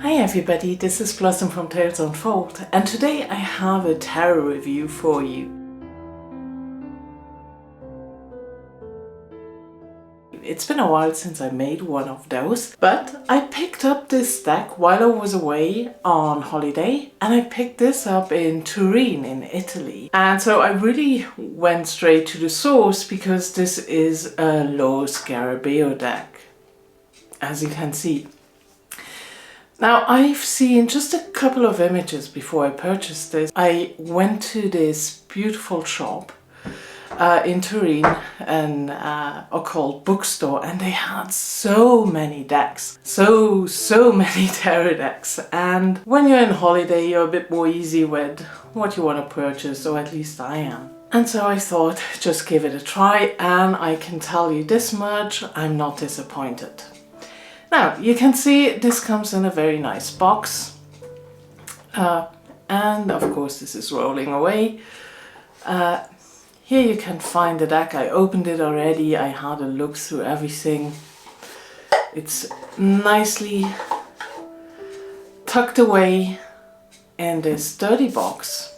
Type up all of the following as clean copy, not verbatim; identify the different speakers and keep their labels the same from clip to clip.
Speaker 1: Hi everybody, this is Blossom from Tales Unfold, and today I have a tarot review for you. It's been a while since I made one of those, but I picked up this deck while I was away on holiday, and I picked this up in Turin in Italy. And so I really went straight to the source because this is a low Scarabeo deck, as you can see. Now, I've seen just a couple of images before I purchased this. I went to this beautiful shop in Turin, an occult bookstore, and they had so many decks. So many tarot decks. And when you're on holiday, you're a bit more easy with what you want to purchase, or at least I am. And so I thought, just give it a try, and I can tell you this much, I'm not disappointed. Now, you can see this comes in a very nice box, and of course this is rolling away. Here you can find the deck. I opened it already, I had a look through everything. It's nicely tucked away in this sturdy box.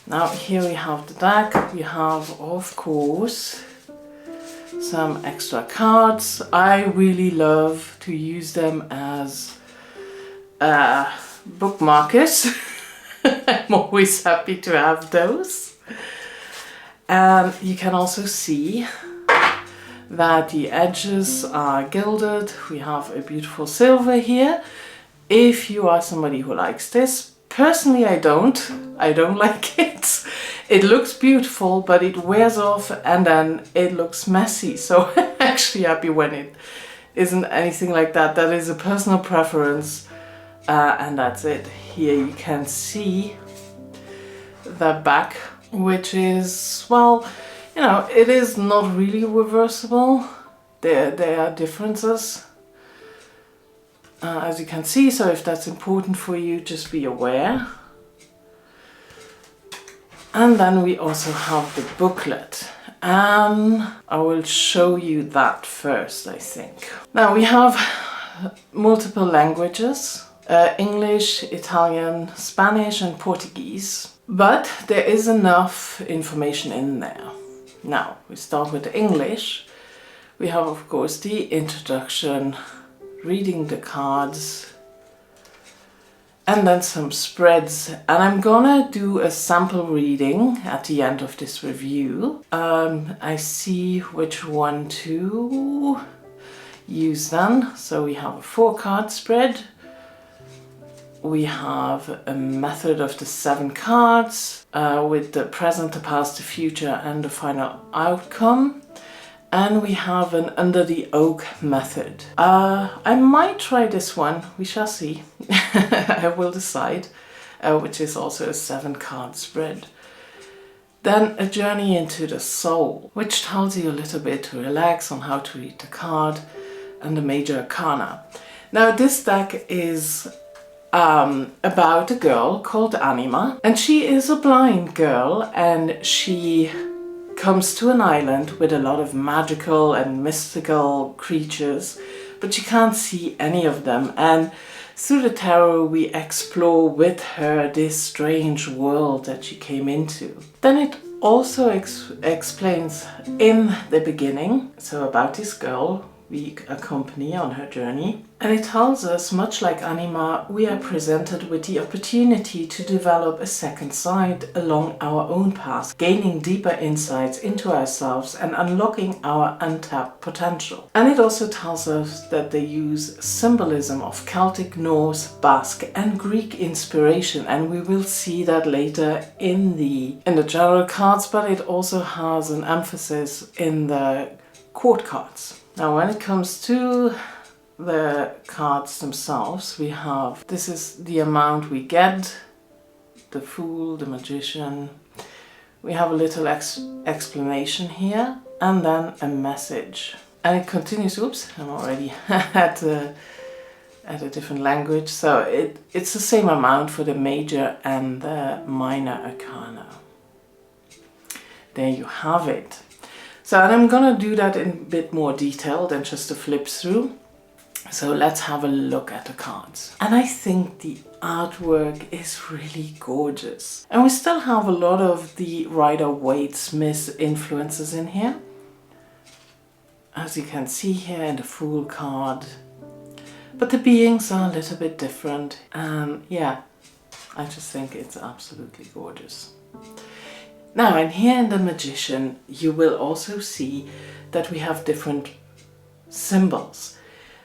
Speaker 1: Now here we have the deck. We have, of course, some extra cards. I really love to use them as bookmarkers. I'm always happy to have those. And you can also see that the edges are gilded. We have a beautiful silver here. If you are somebody who likes this, personally I don't like it. It looks beautiful, but it wears off and then it looks messy. So I'm actually happy when it isn't anything like that. That is a personal preference, and that's it. Here you can see the back, which is, well, you know, it is not really reversible. There are differences, as you can see. So if that's important for you, just be aware. And then we also have the booklet. I will show you that first, I think. Now we have multiple languages, English, Italian, Spanish and Portuguese. But there is enough information in there. Now we start with English. We have, of course, the introduction, reading the cards, and then some spreads. And I'm gonna do a sample reading at the end of this review. I see which one to use then. So we have a 4-card spread. We have a method of the 7 cards with the present, the past, the future and the final outcome. And we have an under the oak method. I might try this one, we shall see. I will decide, which is also a 7-card spread. Then a journey into the soul, which tells you a little bit to relax on how to read the card, and the major arcana. Now this deck is about a girl called Anima, and she is a blind girl, and she comes to an island with a lot of magical and mystical creatures, but she can't see any of them. And through the tarot we explore with her this strange world that she came into. Then it also explains in the beginning, so about this girl we accompany on her journey. And it tells us, much like Anima, we are presented with the opportunity to develop a second side along our own path, gaining deeper insights into ourselves and unlocking our untapped potential. And it also tells us that they use symbolism of Celtic, Norse, Basque and Greek inspiration, and we will see that later in the general cards, but it also has an emphasis in the court cards. Now when it comes to the cards themselves, we have, this is the amount we get, the Fool, the Magician. We have a little explanation here, and then a message. And it continues, oops, I'm already at a different language. So it's the same amount for the major and the minor arcana. There you have it. So, and I'm gonna do that in a bit more detail than just a flip through. So let's have a look at the cards. And I think the artwork is really gorgeous. And we still have a lot of the Rider-Waite-Smith influences in here. As you can see here in the Fool card. But the beings are a little bit different. And yeah, I just think it's absolutely gorgeous. Now, and here in the Magician, you will also see that we have different symbols.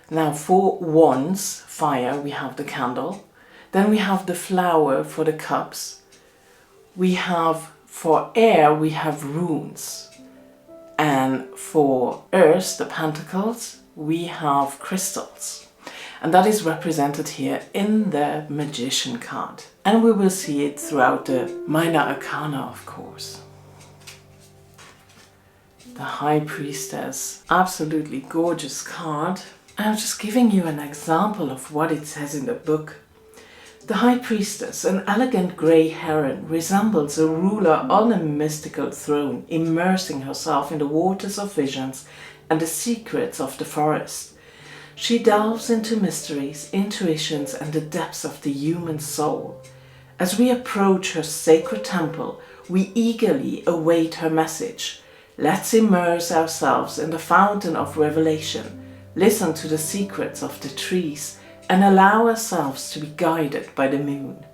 Speaker 1: Now, for wands, fire, we have the candle. Then we have the flower for the cups. We have, for air, we have runes. And for earth, the pentacles, we have crystals. And that is represented here in the Magician card. And we will see it throughout the Minor Arcana, of course. The High Priestess, absolutely gorgeous card. I'm just giving you an example of what it says in the book. The High Priestess, an elegant grey heron, resembles a ruler on a mystical throne, immersing herself in the waters of visions and the secrets of the forest. She delves into mysteries, intuitions, and the depths of the human soul. As we approach her sacred temple, we eagerly await her message. Let's immerse ourselves in the fountain of revelation, listen to the secrets of the trees, and allow ourselves to be guided by the moon.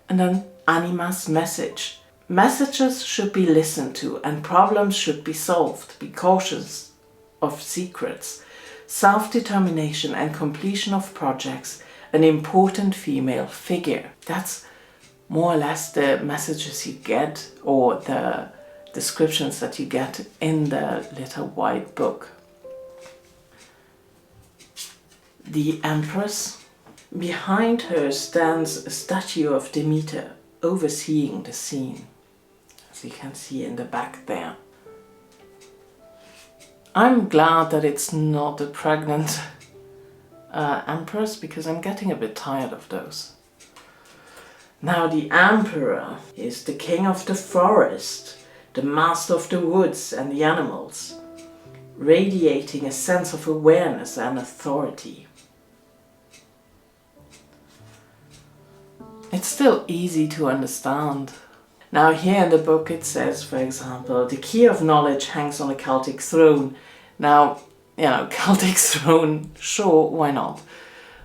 Speaker 1: And then Anima's message. Messages should be listened to and problems should be solved. Be cautious of secrets. Self-determination and completion of projects, an important female figure. That's more or less the messages you get, or the descriptions that you get in the little white book. The Empress. Behind her stands a statue of Demeter, overseeing the scene, as you can see in the back there. I'm glad that it's not a pregnant Empress, because I'm getting a bit tired of those. Now the Emperor is the king of the forest, the master of the woods and the animals, radiating a sense of awareness and authority. It's still easy to understand. Now here in the book it says, for example, the key of knowledge hangs on a Celtic throne. Now, you know, Celtic throne, sure, why not?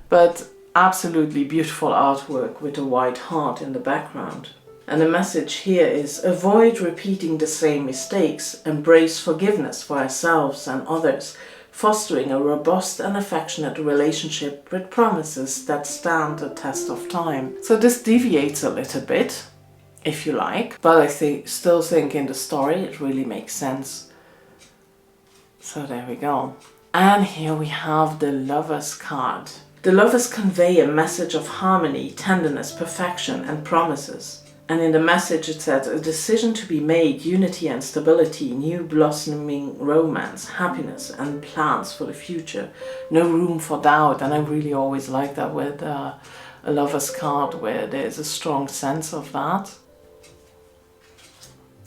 Speaker 1: But absolutely beautiful artwork with a white heart in the background. And the message here is, avoid repeating the same mistakes, embrace forgiveness for ourselves and others, fostering a robust and affectionate relationship with promises that stand the test of time. So this deviates a little bit, if you like, but I still think in the story it really makes sense. So there we go. And here we have the Lovers card. The Lovers convey a message of harmony, tenderness, perfection and promises. And in the message it said, a decision to be made, unity and stability, new blossoming romance, happiness and plans for the future. No room for doubt. And I really always like that with a Lover's card, where there's a strong sense of that.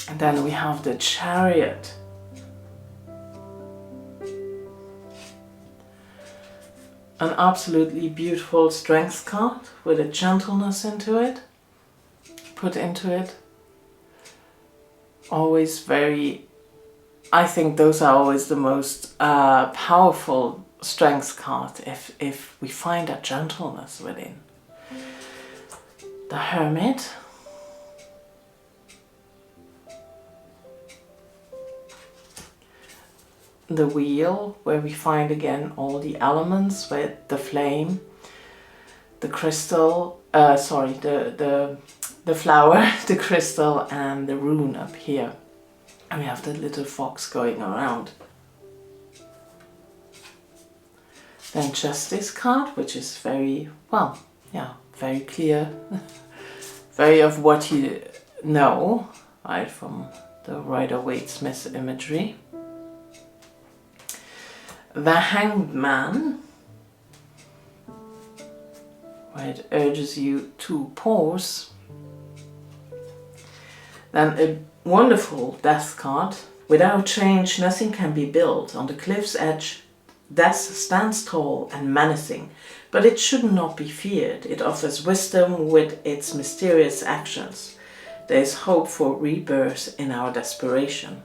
Speaker 1: And then we have the Chariot. An absolutely beautiful strength card with a gentleness put into it. Always very, I think those are always the most powerful strength cards if we find that gentleness within. The Hermit. The Wheel, where we find again all the elements with the flame, the crystal, the flower, the crystal and the rune up here. And we have the little fox going around. Then Justice card, which is very, well, yeah, very clear. Very of what you know, right, from the Rider-Waite-Smith imagery. The Hanged Man, where it urges you to pause. Then a wonderful Death card. Without change, nothing can be built. On the cliff's edge, Death stands tall and menacing, but it should not be feared. It offers wisdom with its mysterious actions. There is hope for rebirth in our desperation.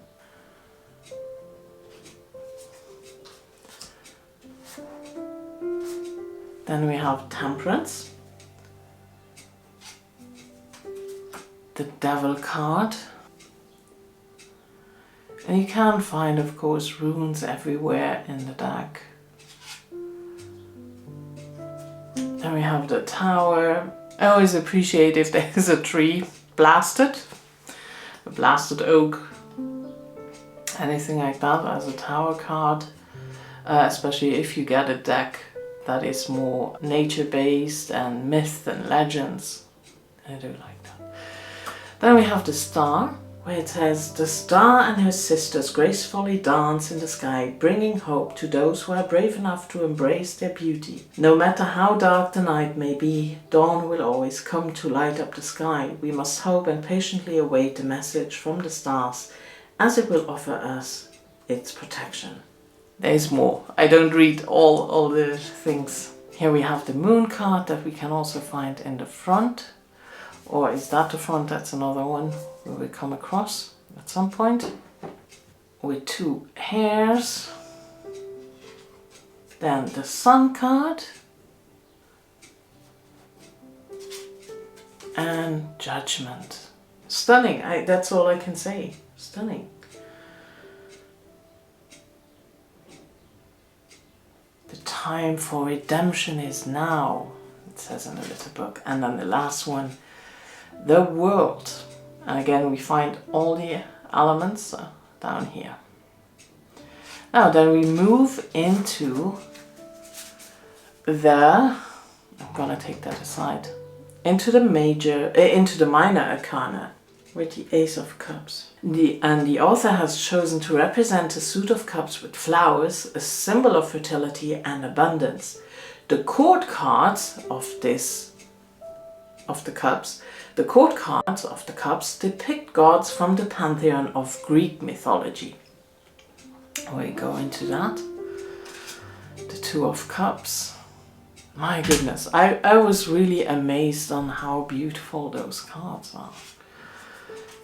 Speaker 1: Then we have Temperance, the Devil card. And you can find, of course, runes everywhere in the deck. Then we have the Tower. I always appreciate if there is a tree blasted, a blasted oak, anything like that as a Tower card, especially if you get a deck that is more nature-based and myth and legends. I do like that. Then we have the Star, where it says, the star and her sisters gracefully dance in the sky, bringing hope to those who are brave enough to embrace their beauty. No matter how dark the night may be, dawn will always come to light up the sky. We must hope and patiently await the message from the stars, as it will offer us its protection. There's more. I don't read all the things. Here we have the Moon card that we can also find in the front. Or is that the front? That's another one we will come across at some point. With 2 hairs. Then the Sun card. And Judgment. Stunning. That's all I can say. Stunning. The time for redemption is now, it says in the little book. And then the last one, the World. And again we find all the elements down here. Now then we move into the, I'm gonna take that aside, into the minor arcana with the Ace of Cups. And the author has chosen to represent a suit of cups with flowers, a symbol of fertility and abundance. The court cards of the cups depict gods from the pantheon of Greek mythology. We go into that. The 2 of Cups. My goodness, I was really amazed on how beautiful those cards are.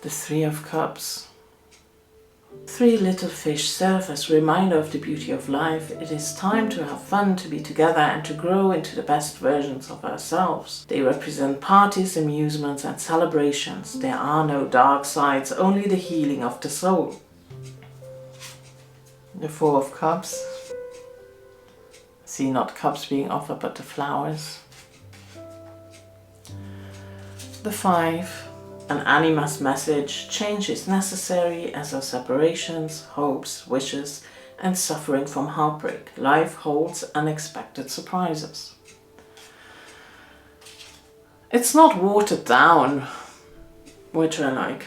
Speaker 1: The 3 of Cups. 3 little fish serve as a reminder of the beauty of life. It is time to have fun, to be together and to grow into the best versions of ourselves. They represent parties, amusements and celebrations. There are no dark sides, only the healing of the soul. The 4 of Cups. See, not cups being offered, but the flowers. The 5. An anima's message: change is necessary, as are separations, hopes, wishes, and suffering from heartbreak. Life holds unexpected surprises. It's not watered down, which I like.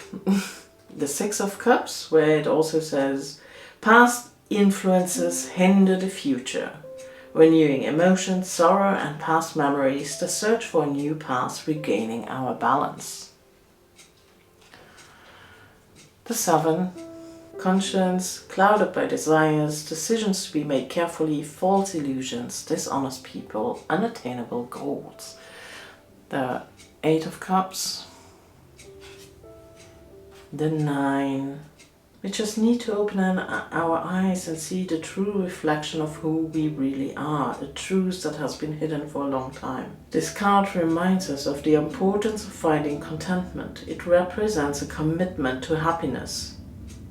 Speaker 1: The 6 of Cups, where it also says, past influences hinder the future. Renewing emotions, sorrow, and past memories, the search for a new path, regaining our balance. The 7, conscience, clouded by desires, decisions to be made carefully, false illusions, dishonest people, unattainable goals. The 8 of Cups. The 9. We just need to open our eyes and see the true reflection of who we really are, the truth that has been hidden for a long time. This card reminds us of the importance of finding contentment. It represents a commitment to happiness,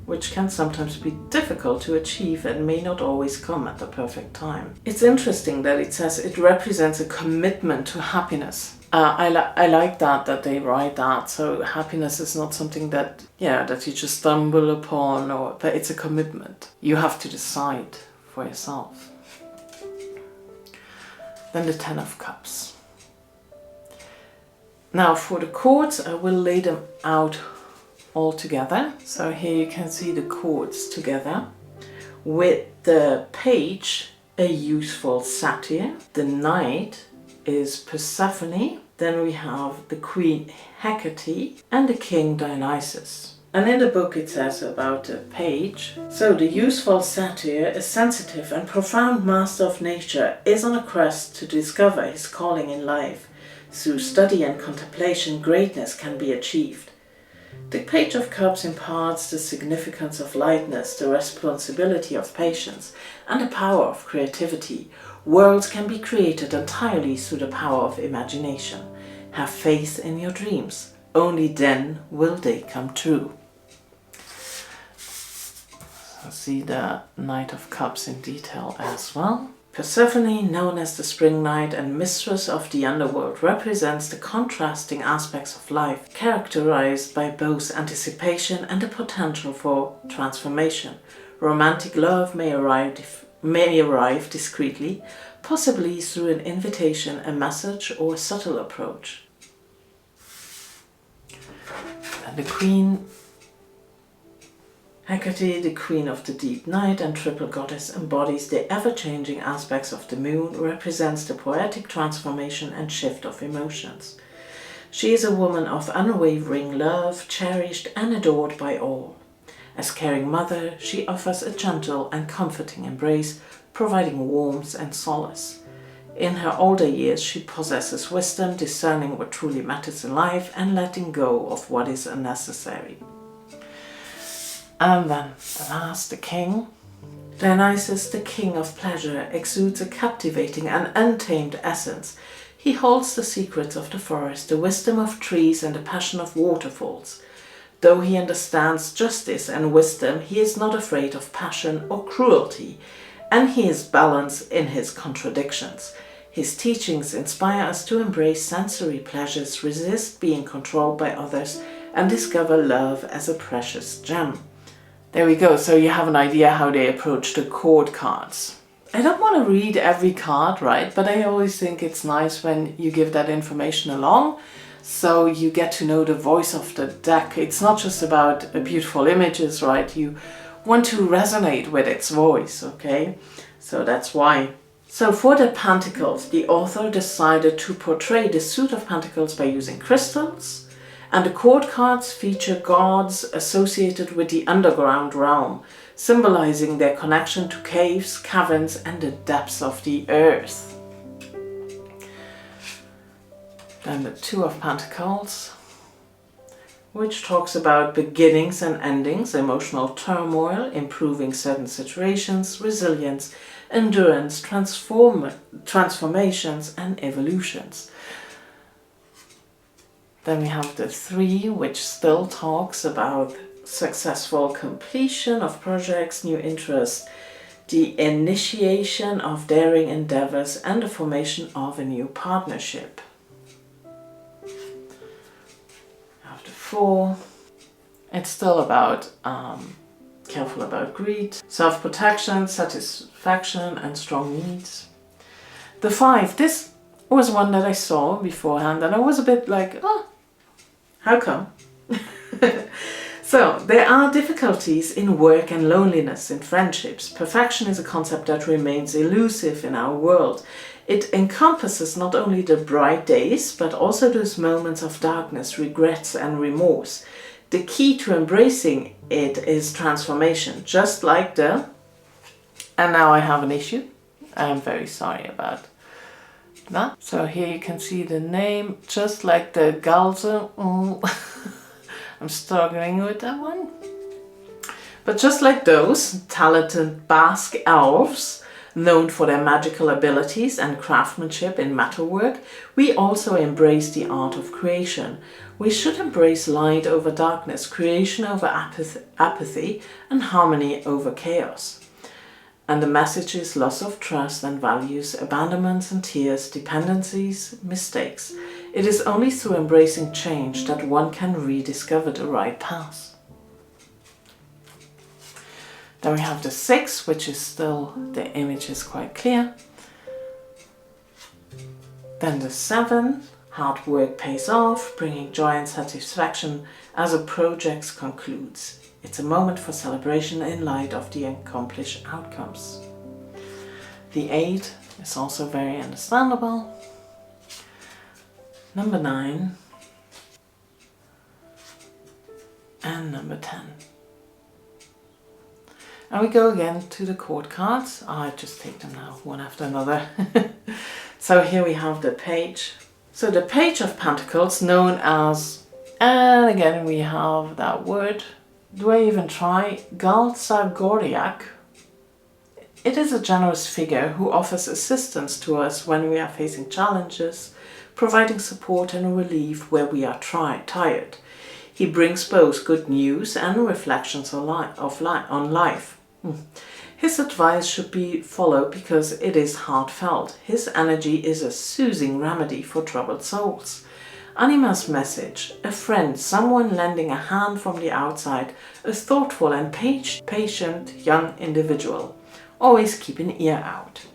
Speaker 1: which can sometimes be difficult to achieve and may not always come at the perfect time. It's interesting that it says it represents a commitment to happiness. I like that they write that. So happiness is not something that you just stumble upon, but it's a commitment. You have to decide for yourself. Then the 10 of Cups. Now for the chords, I will lay them out all together. So here you can see the chords together. With the Page, a useful satire. The Knight is Persephone. Then we have the Queen Hecate and the King Dionysus. And in the book it says about a page. So the useful satyr, a sensitive and profound master of nature, is on a quest to discover his calling in life. Through study and contemplation, greatness can be achieved. The Page of Cups imparts the significance of lightness, the responsibility of patience, and the power of creativity. Worlds can be created entirely through the power of imagination. Have faith in your dreams. Only then will they come true. So see the Knight of Cups in detail as well. Persephone, known as the Spring Knight and mistress of the underworld, represents the contrasting aspects of life, characterized by both anticipation and the potential for transformation. Romantic love may arrive discreetly, possibly through an invitation, a message, or a subtle approach. And the Queen, Hecate, the Queen of the Deep Night and Triple Goddess, embodies the ever-changing aspects of the moon, represents the poetic transformation and shift of emotions. She is a woman of unwavering love, cherished and adored by all. As caring mother, she offers a gentle and comforting embrace, providing warmth and solace. In her older years, she possesses wisdom, discerning what truly matters in life and letting go of what is unnecessary. And then the last, the King. Dionysus, the King of Pleasure, exudes a captivating and untamed essence. He holds the secrets of the forest, the wisdom of trees and the passion of waterfalls. Though he understands justice and wisdom, he is not afraid of passion or cruelty, and he is balanced in his contradictions. His teachings inspire us to embrace sensory pleasures, resist being controlled by others, and discover love as a precious gem. There we go, so you have an idea how they approach the court cards. I don't want to read every card, right? But I always think it's nice when you give that information along, so you get to know the voice of the deck. It's not just about beautiful images, right? You want to resonate with its voice, okay? So that's why. So for the Pentacles, the author decided to portray the suit of Pentacles by using crystals. And the court cards feature gods associated with the underground realm, symbolizing their connection to caves, caverns, and the depths of the earth. Then the Two of Pentacles, which talks about beginnings and endings, emotional turmoil, improving certain situations, resilience, endurance, transformations, and evolutions. Then we have the Three, which still talks about successful completion of projects, new interests, the initiation of daring endeavors, and the formation of a new partnership. After Four, it's still about careful about greed, self-protection, satisfaction, and strong needs. The Five, this was one that I saw beforehand, and I was a bit like, oh, how come? So, there are difficulties in work and loneliness in friendships. Perfection is a concept that remains elusive in our world. It encompasses not only the bright days, but also those moments of darkness, regrets, and remorse. The key to embracing it is transformation, just like the... And now I have an issue. I am very sorry about that. So here you can see the name, just like the Galze. I'm struggling with that one. But just like those talented Basque elves, known for their magical abilities and craftsmanship in metalwork, we also embrace the art of creation. We should embrace light over darkness, creation over apathy, and harmony over chaos. And the message is loss of trust and values, abandonments and tears, dependencies, mistakes. It is only through embracing change that one can rediscover the right path. Then we have the Six, which is still, the image is quite clear. Then the Seven, hard work pays off, bringing joy and satisfaction as a project concludes. It's a moment for celebration in light of the accomplished outcomes. The Eight is also very understandable. Number 9. And and number 10. And we go again to the court cards. I just take them now, one after another. So here we have the page. So the Page of Pentacles, known as, and again we have that word, do I even try? Galtsagoriak. It is a generous figure who offers assistance to us when we are facing challenges, providing support and relief where we are tired. He brings both good news and reflections on life. His advice should be followed because it is heartfelt. His energy is a soothing remedy for troubled souls. Anima's message: a friend, someone lending a hand from the outside, a thoughtful and patient young individual. Always keep an ear out.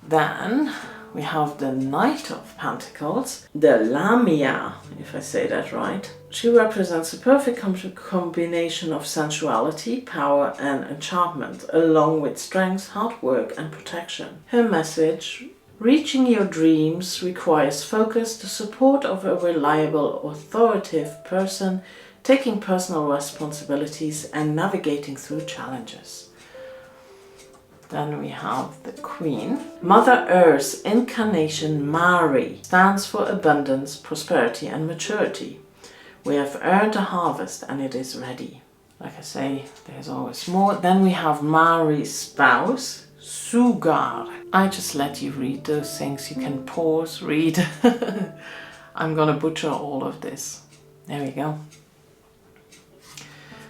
Speaker 1: Then we have the Knight of Pentacles, the Lamia, if I say that right. She represents a perfect combination of sensuality, power and enchantment, along with strength, hard work and protection. Her message: reaching your dreams requires focus, the support of a reliable, authoritative person, taking personal responsibilities and navigating through challenges. Then we have the Queen. Mother Earth's incarnation, Mari, stands for abundance, prosperity and maturity. We have earned a harvest and it is ready. Like I say, there's always more. Then we have Mari's spouse, Sugar. I just let you read those things. You can pause, read. I'm gonna butcher all of this. There we go.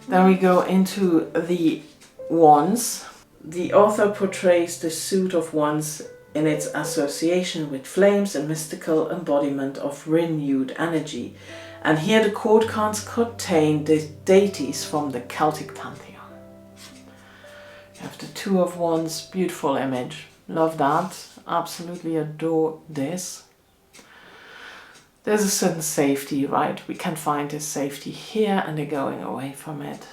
Speaker 1: Then we go into the Wands. The author portrays the suit of wands in its association with flames, a mystical embodiment of renewed energy. And here the court cards contain the deities from the Celtic pantheon. You have the Two of Wands, beautiful image. Love that. Absolutely adore this. There's a certain safety, right? We can find this safety here and they're going away from it.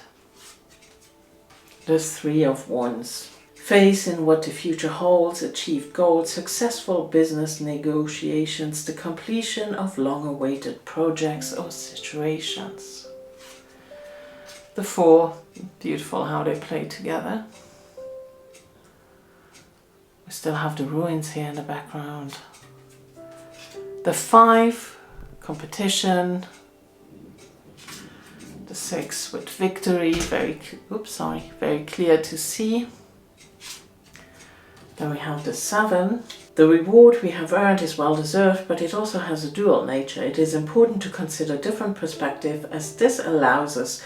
Speaker 1: The Three of Wands. Faith in what the future holds, achieved goals, successful business negotiations, the completion of long-awaited projects or situations. The Four, beautiful how they play together. We still have the ruins here in the background. The Five, competition. The Six with victory, very clear to see. Then we have the Seven. The reward we have earned is well deserved, but it also has a dual nature. It is important to consider different perspectives, as this allows us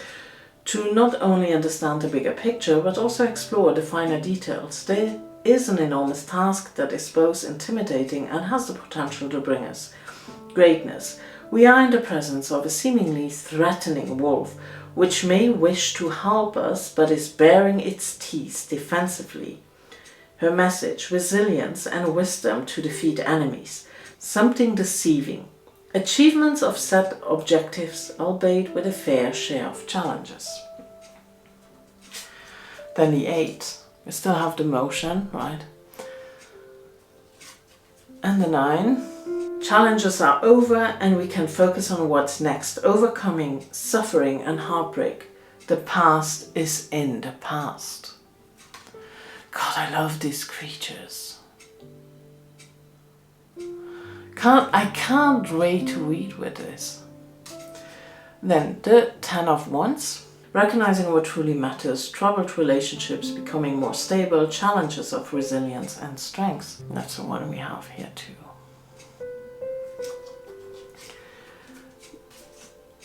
Speaker 1: to not only understand the bigger picture, but also explore the finer details. There is an enormous task that is both intimidating and has the potential to bring us greatness. We are in the presence of a seemingly threatening wolf, which may wish to help us, but is baring its teeth defensively. Her message: resilience and wisdom to defeat enemies. Something deceiving. Achievements of set objectives, albeit with a fair share of challenges. Then the Eight. We still have the motion, right? And the Nine. Challenges are over and we can focus on what's next, overcoming suffering and heartbreak. The past is in the past. God, I love these creatures. I can't wait to read with this. Then the Ten of Wands. Recognizing what truly matters, troubled relationships becoming more stable, challenges of resilience and strength. That's the one we have here too.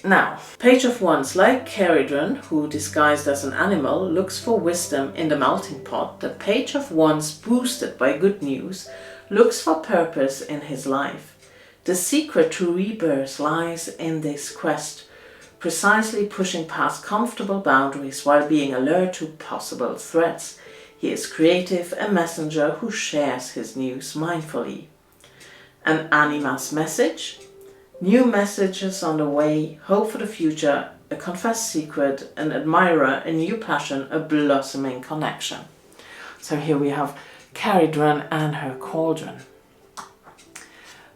Speaker 1: Now, Page of Wands, like Caridron, who disguised as an animal, looks for wisdom in the melting pot. The Page of Wands, boosted by good news, looks for purpose in his life. The secret to rebirth lies in this quest, precisely pushing past comfortable boundaries while being alert to possible threats. He is creative, a messenger who shares his news mindfully. An Anima's message. New messages on the way, hope for the future, a confessed secret, an admirer, a new passion, a blossoming connection. So here we have Caridron and her cauldron.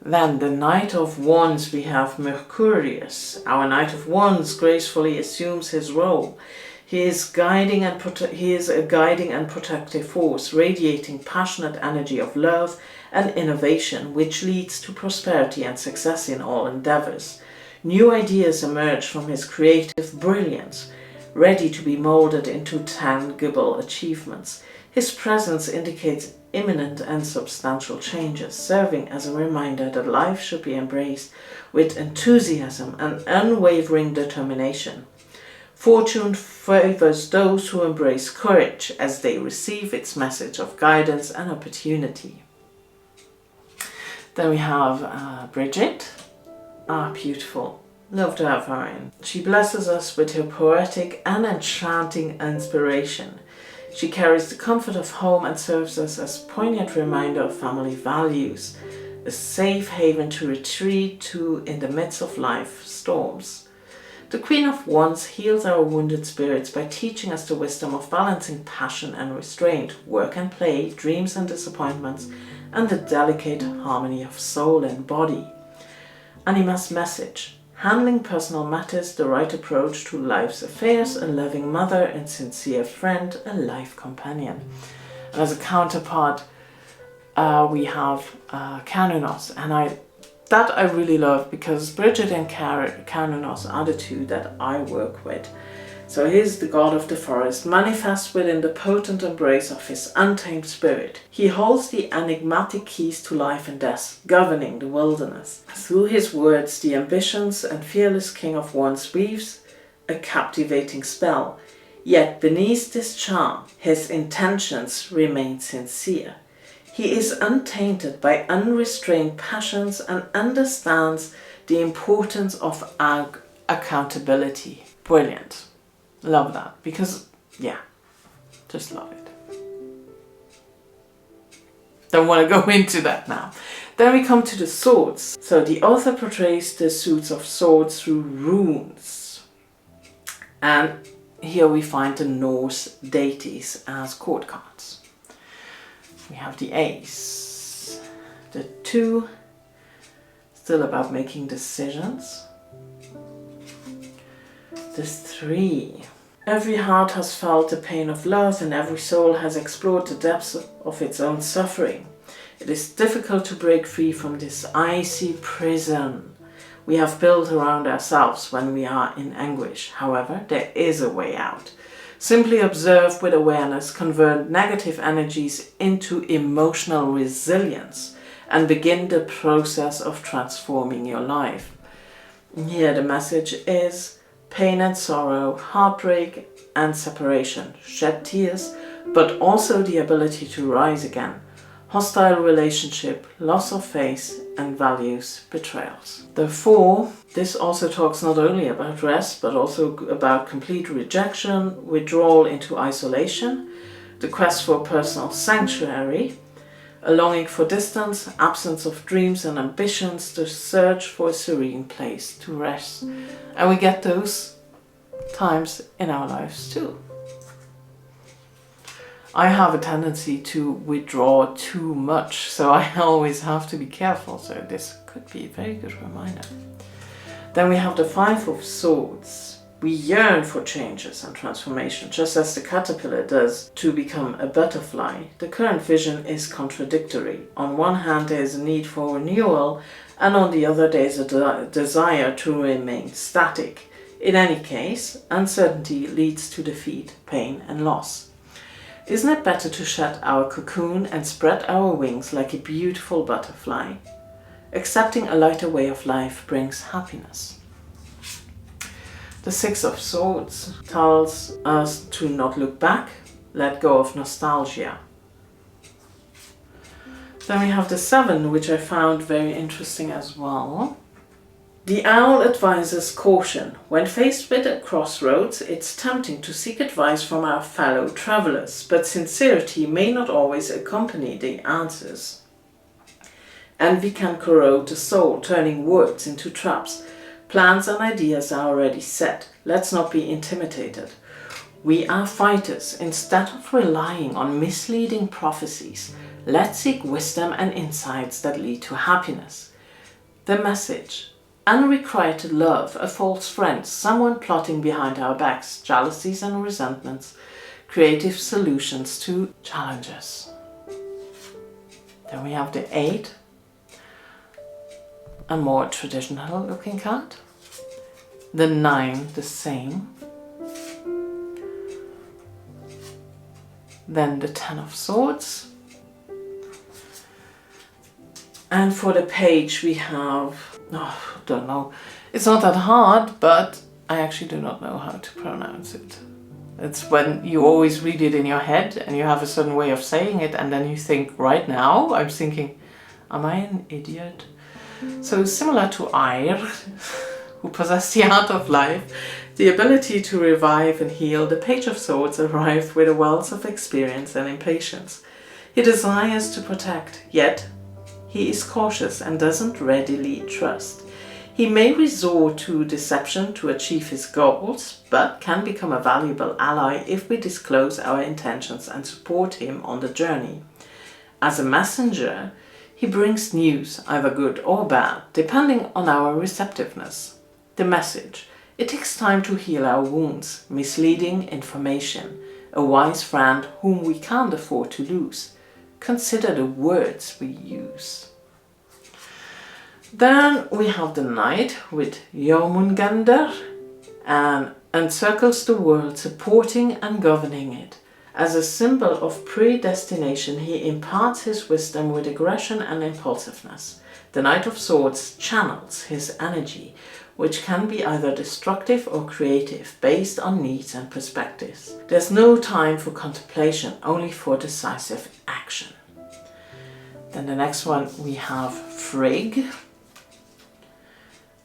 Speaker 1: Then the Knight of Wands, we have Mercurius. Our Knight of Wands gracefully assumes his role. He is a guiding and protective force, radiating passionate energy of love and innovation, which leads to prosperity and success in all endeavors. New ideas emerge from his creative brilliance, ready to be molded into tangible achievements. His presence indicates imminent and substantial changes, serving as a reminder that life should be embraced with enthusiasm and unwavering determination. Fortune favors those who embrace courage as they receive its message of guidance and opportunity. Then we have Bridget. Beautiful. Love to have her in. She blesses us with her poetic and enchanting inspiration. She carries the comfort of home and serves us as a poignant reminder of family values, a safe haven to retreat to in the midst of life storms. The Queen of Wands heals our wounded spirits by teaching us the wisdom of balancing passion and restraint, work and play, dreams and disappointments, and the delicate harmony of soul and body. Anima's message: handling personal matters, the right approach to life's affairs, a loving mother and sincere friend, a life companion. And as a counterpart, we have Cernunnos, and I really love, because Bridget and Cernunnos are the two that I work with. So he's the god of the forest, manifest within the potent embrace of his untamed spirit. He holds the enigmatic keys to life and death, governing the wilderness. Through his words, the ambitious and fearless King of Wands weaves a captivating spell. Yet beneath this charm, his intentions remain sincere. He is untainted by unrestrained passions and understands the importance of accountability. Brilliant. Love that, because, yeah, just love it. Don't want to go into that now. Then we come to the swords. So the author portrays the suits of swords through runes. And here we find the Norse deities as court cards. We have the Ace, the 2, still about making decisions. The 3, every heart has felt the pain of love and every soul has explored the depths of its own suffering. It is difficult to break free from this icy prison we have built around ourselves when we are in anguish. However, there is a way out. Simply observe with awareness, convert negative energies into emotional resilience, and begin the process of transforming your life. Here the message is: pain and sorrow, heartbreak and separation, shed tears, but also the ability to rise again. Hostile relationship, loss of faith and values, betrayals. The 4, this also talks not only about rest, but also about complete rejection, withdrawal into isolation, the quest for personal sanctuary, a longing for distance, absence of dreams and ambitions, the search for a serene place to rest. And we get those times in our lives too. I have a tendency to withdraw too much, so I always have to be careful. So this could be a very good reminder. Then we have the 5 of Swords. We yearn for changes and transformation, just as the caterpillar does to become a butterfly. The current vision is contradictory. On one hand, there is a need for renewal, and on the other, there is a desire to remain static. In any case, uncertainty leads to defeat, pain, and loss. Isn't it better to shed our cocoon and spread our wings like a beautiful butterfly? Accepting a lighter way of life brings happiness. The 6 of Swords tells us to not look back, let go of nostalgia. Then we have the 7, which I found very interesting as well. The owl advises caution. When faced with a crossroads, it's tempting to seek advice from our fellow travelers, but sincerity may not always accompany the answers. Envy can corrode the soul, turning words into traps. Plans and ideas are already set. Let's not be intimidated. We are fighters. Instead of relying on misleading prophecies, let's seek wisdom and insights that lead to happiness. The message: unrequited love, a false friend, someone plotting behind our backs, jealousies and resentments, creative solutions to challenges. Then we have the 8, a more traditional looking card. The 9, the same. Then the 10 of Swords. And for the page we have, don't know, it's not that hard, but I actually do not know how to pronounce it. It's when you always read it in your head and you have a certain way of saying it, and then you think, right now I'm thinking, am I an idiot? So similar to Air, who possess the art of life, the ability to revive and heal, the Page of Swords arrived with a wealth of experience and impatience. He desires to protect, yet he is cautious and doesn't readily trust. He may resort to deception to achieve his goals, but can become a valuable ally if we disclose our intentions and support him on the journey. As a messenger, he brings news, either good or bad, depending on our receptiveness. The message: it takes time to heal our wounds, misleading information, a wise friend whom we can't afford to lose. Consider the words we use. Then we have the Knight with Jormungandr and encircles the world, supporting and governing it. As a symbol of predestination, he imparts his wisdom with aggression and impulsiveness. The Knight of Swords channels his energy, which can be either destructive or creative, based on needs and perspectives. There's no time for contemplation, only for decisive action. Then the next one we have Frigg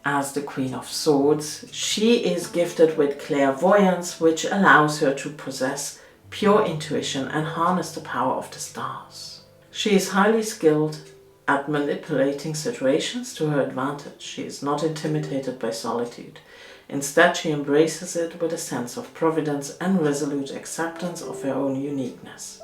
Speaker 1: as the Queen of Swords. She is gifted with clairvoyance, which allows her to possess pure intuition and harness the power of the stars. She is highly skilled at manipulating situations to her advantage. She is not intimidated by solitude. Instead, she embraces it with a sense of providence and resolute acceptance of her own uniqueness.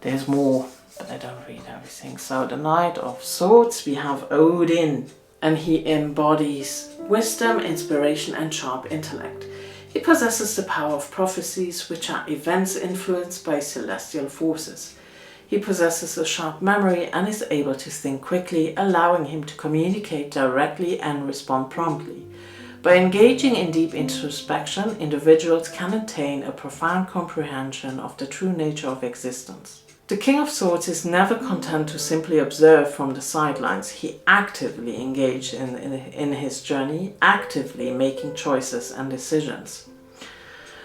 Speaker 1: There's more, but I don't read everything. So the Knight of Swords, we have Odin, and he embodies wisdom, inspiration and sharp intellect. He possesses the power of prophecies, which are events influenced by celestial forces. He possesses a sharp memory and is able to think quickly, allowing him to communicate directly and respond promptly. By engaging in deep introspection, individuals can attain a profound comprehension of the true nature of existence. The King of Swords is never content to simply observe from the sidelines. He actively engaged in his journey, actively making choices and decisions.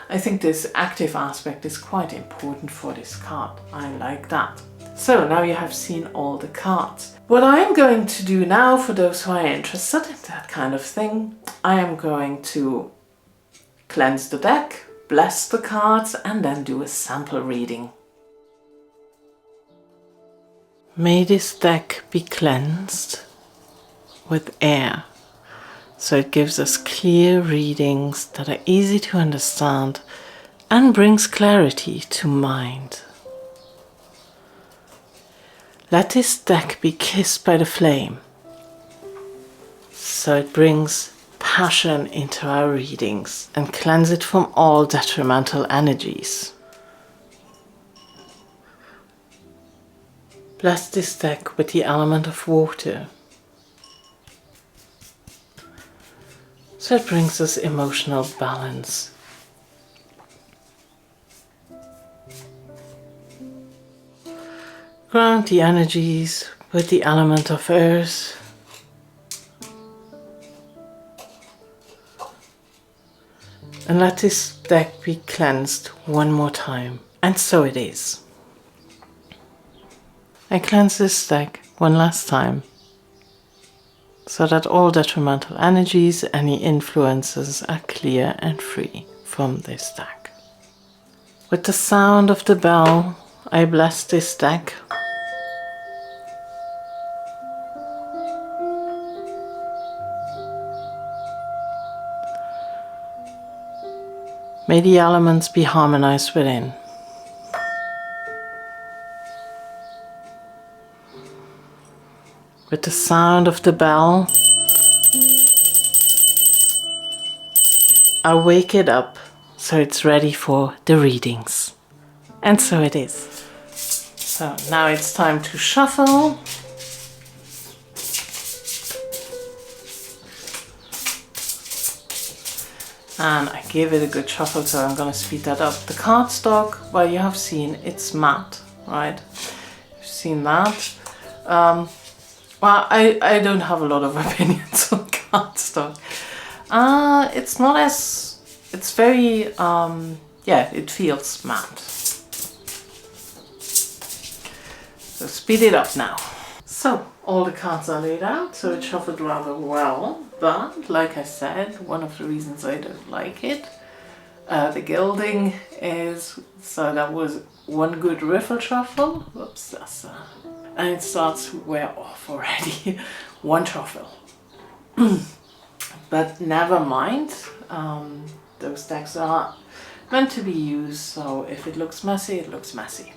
Speaker 1: I think this active aspect is quite important for this card. I like that. So now you have seen all the cards. What I am going to do now, for those who are interested in that kind of thing, I am going to cleanse the deck, bless the cards, and then do a sample reading. May this deck be cleansed with air, so it gives us clear readings that are easy to understand and brings clarity to mind. Let this deck be kissed by the flame, so it brings passion into our readings and cleanse it from all detrimental energies. Bless this deck with the element of water, so it brings us emotional balance. Ground the energies with the element of earth. And let this deck be cleansed one more time. And so it is. I cleanse this deck one last time, so that all detrimental energies, any influences are clear and free from this deck. With the sound of the bell, I bless this deck. May the elements be harmonized within. with the sound of the bell. I wake it up so it's ready for the readings. And so it is. So now it's time to shuffle. And I give it a good shuffle, so I'm going to speed that up. The cardstock, well, you have seen it's matte, right? You've seen that. Well, I don't have a lot of opinions on cardstock. It's not as, it's very, yeah, it feels matte. So speed it up now. So all the cards are laid out, so it shuffled rather well, but like I said, one of the reasons I don't like it, the gilding is, so that was one good riffle shuffle, whoops, that's and it starts to wear off already, one shuffle. But never mind, those decks are meant to be used, so if it looks messy, it looks messy.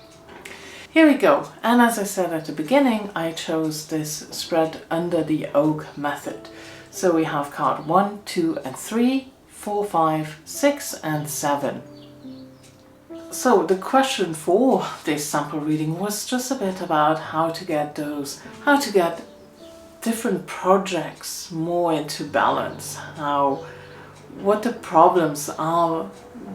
Speaker 1: Here we go, and as I said at the beginning, I chose this spread under the oak method. So we have card 1, 2 and 3, 4, 5, 6 and 7. So the question for this sample reading was just a bit about how to get different projects more into balance, what the problems are,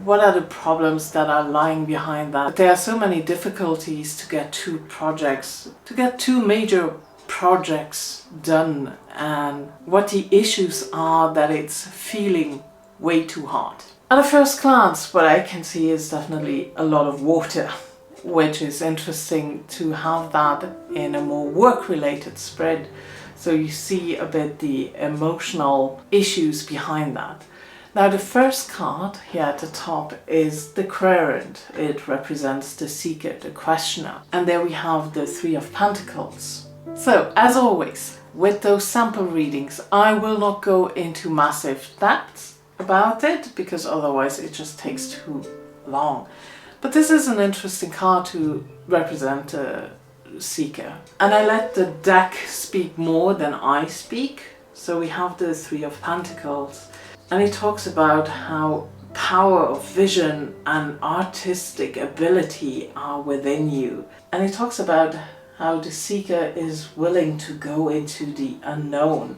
Speaker 1: what are the problems that are lying behind that. There are so many difficulties to get two major projects done, and what the issues are that it's feeling way too hard. At a first glance, what I can see is definitely a lot of water, which is interesting to have that in a more work-related spread. So you see a bit the emotional issues behind that. Now the first card here at the top is the querent. It represents the seeker, the questioner. And there we have the Three of Pentacles. So as always, with those sample readings, I will not go into massive depth about it because otherwise it just takes too long. But this is an interesting card to represent a seeker. And I let the deck speak more than I speak. So we have the Three of Pentacles. And it talks about how power of vision and artistic ability are within you. And it talks about how the seeker is willing to go into the unknown.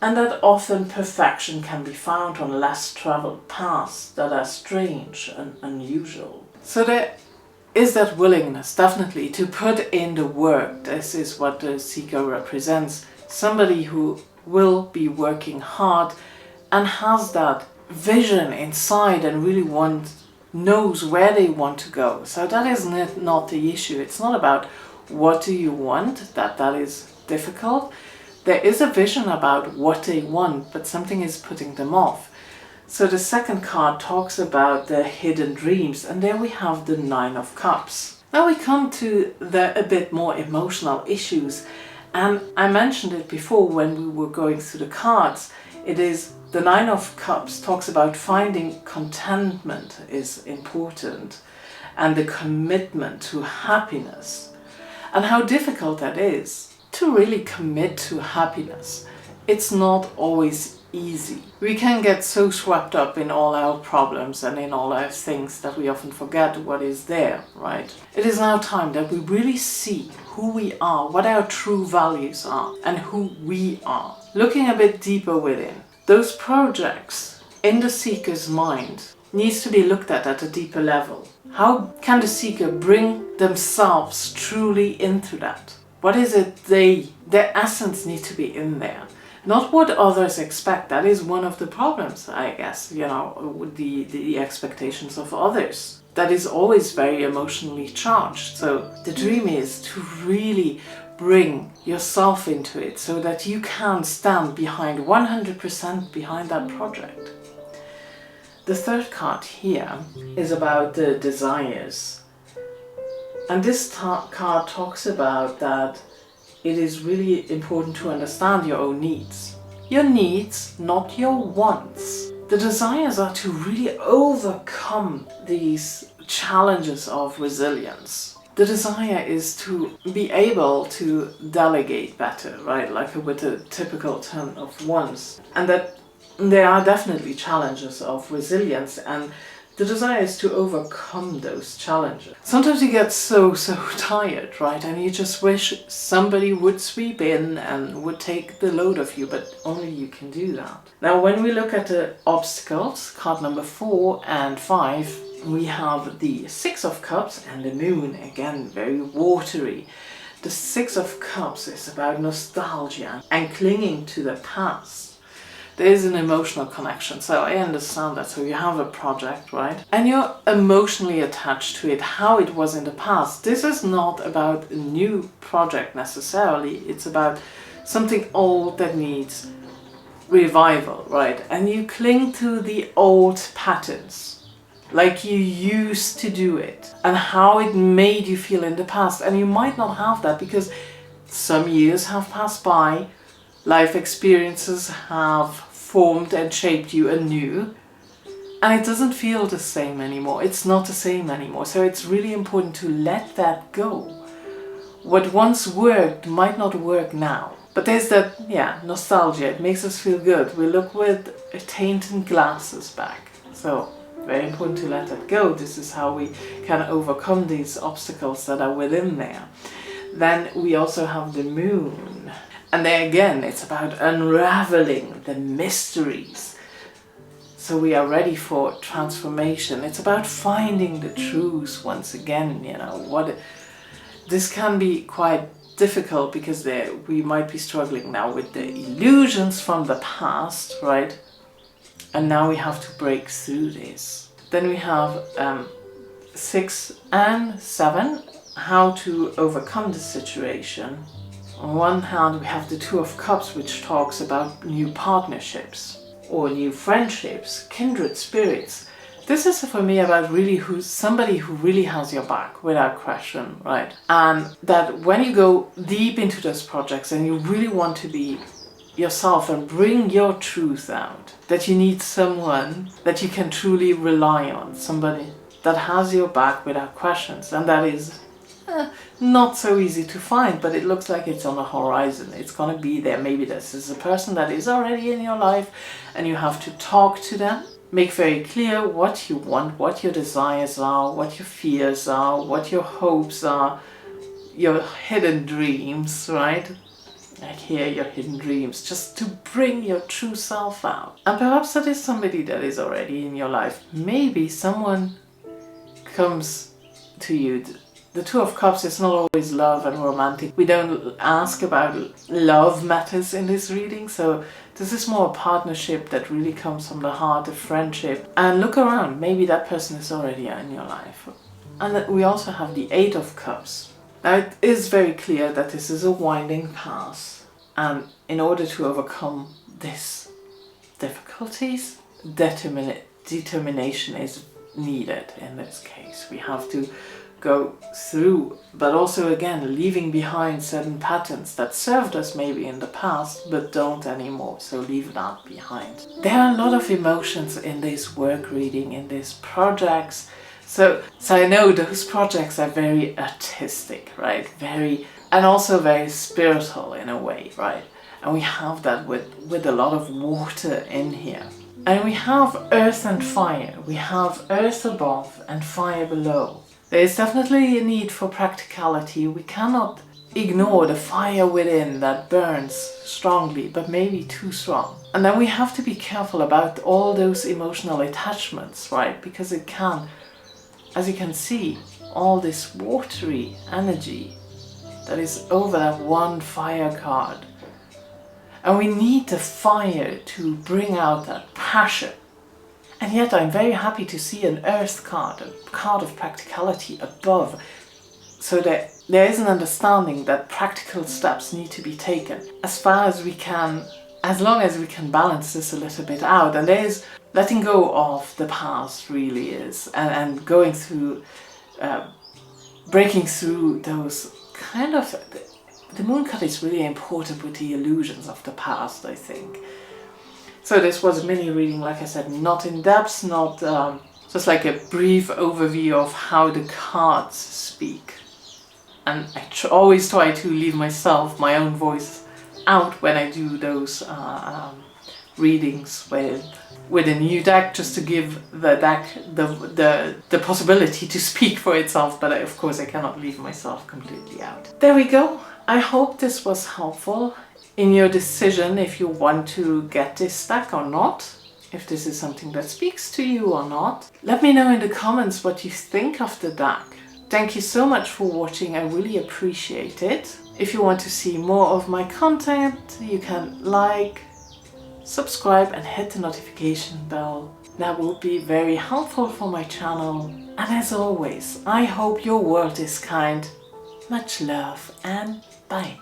Speaker 1: And that often perfection can be found on less traveled paths that are strange and unusual. So there is that willingness, definitely, to put in the work. This is what the seeker represents. Somebody who will be working hard and has that vision inside and really knows where they want to go. So that is not the issue. It's not about what do you want, that is difficult. There is a vision about what they want, but something is putting them off. So the second card talks about the hidden dreams, and there we have the Nine of Cups. Now we come to the a bit more emotional issues, and I mentioned it before when we were going through the cards. It is the Nine of Cups talks about finding contentment is important, and the commitment to happiness, and how difficult that is to really commit to happiness. It's not always easy. We can get so swept up in all our problems and in all our things that we often forget what is there, right? It is now time that we really see who we are, what our true values are, and who we are. Looking a bit deeper within. Those projects in the seeker's mind needs to be looked at a deeper level. How can the seeker bring themselves truly into that? What is it their essence needs to be in there? Not what others expect. That is one of the problems, I guess, with the expectations of others. That is always very emotionally charged. So the dream is to really bring yourself into it so that you can stand behind 100% behind that project. The third card here is about the desires. And this card talks about that it is really important to understand your own needs. Your needs, not your wants. The desires are to really overcome these challenges of resilience. the desire is to be able to delegate better, right? Like with a typical 10 of Wands. And that there are definitely challenges of resilience, and the desire is to overcome those challenges. Sometimes you get so tired, right? And you just wish somebody would sweep in and would take the load of you, but only you can do that. Now, when we look at the obstacles, card number 4 and 5, we have the 6 of Cups and the Moon, again, very watery. The 6 of Cups is about nostalgia and clinging to the past. There is an emotional connection, so I understand that. So you have a project, right? And you're emotionally attached to it, how it was in the past. This is not about a new project necessarily. It's about something old that needs revival, right? And you cling to the old patterns, like you used to do it, and how it made you feel in the past. And you might not have that because some years have passed by. Life experiences have formed and shaped you anew, and it doesn't feel the same anymore. It's not the same anymore. So it's really important to let that go. What once worked might not work now. But there's that, nostalgia. It makes us feel good. We look with tainted glasses back. So very important to let that go. This is how we can overcome these obstacles that are within there. Then we also have the Moon. And there again, it's about unraveling the mysteries. So we are ready for transformation. It's about finding the truth once again, this can be quite difficult because we might be struggling now with the illusions from the past, right? And now we have to break through this. Then we have 6 and 7, how to overcome the situation. On one hand, we have the 2 of Cups, which talks about new partnerships or new friendships, kindred spirits. This is for me about really somebody who really has your back without question, right? And that when you go deep into those projects and you really want to be yourself and bring your truth out, that you need someone that you can truly rely on, somebody that has your back without questions, and that is not so easy to find, but it looks like it's on the horizon. It's gonna be there. Maybe this is a person that is already in your life and you have to talk to them. Make very clear what you want, what your desires are, what your fears are, what your hopes are, your hidden dreams, right? Like here, your hidden dreams, just to bring your true self out. And perhaps that is somebody that is already in your life. Maybe someone comes to you. The 2 of Cups is not always love and romantic. We don't ask about love matters in this reading, so this is more a partnership that really comes from the heart, a friendship. And look around, maybe that person is already in your life. And we also have the 8 of Cups. Now it is very clear that this is a winding path, and in order to overcome these difficulties, determination is needed in this case. We have to go through, but also again leaving behind certain patterns that served us maybe in the past but don't anymore, so leave that behind. There are a lot of emotions in this work reading, in these projects, so I know those projects are very artistic, right, and also very spiritual in a way, right, and we have that with a lot of water in here. And we have earth and fire. We have earth above and fire below. There is definitely a need for practicality. We cannot ignore the fire within that burns strongly, but maybe too strong. And then we have to be careful about all those emotional attachments, right? Because it can, as you can see, all this watery energy that is over that one fire card. And we need the fire to bring out that passion. And yet I'm very happy to see an earth card, a card of practicality above. So that there is an understanding that practical steps need to be taken as far as we can, as long as we can balance this a little bit out. And there is letting go of the past really is, and going through, breaking through those kind of, the moon card is really important with the illusions of the past, I think. So this was a mini reading, like I said, not in depth, not just like a brief overview of how the cards speak. and I always try to leave myself, my own voice out when I do those readings with a new deck, just to give the deck the possibility to speak for itself, but of course I cannot leave myself completely out. There we go. I hope this was helpful in your decision if you want to get this deck or not, if this is something that speaks to you or not. Let me know in the comments what you think of the deck. Thank you so much for watching, I really appreciate it. If you want to see more of my content, you can like, subscribe and hit the notification bell. That will be very helpful for my channel. And as always, I hope your world is kind. Much love and bye.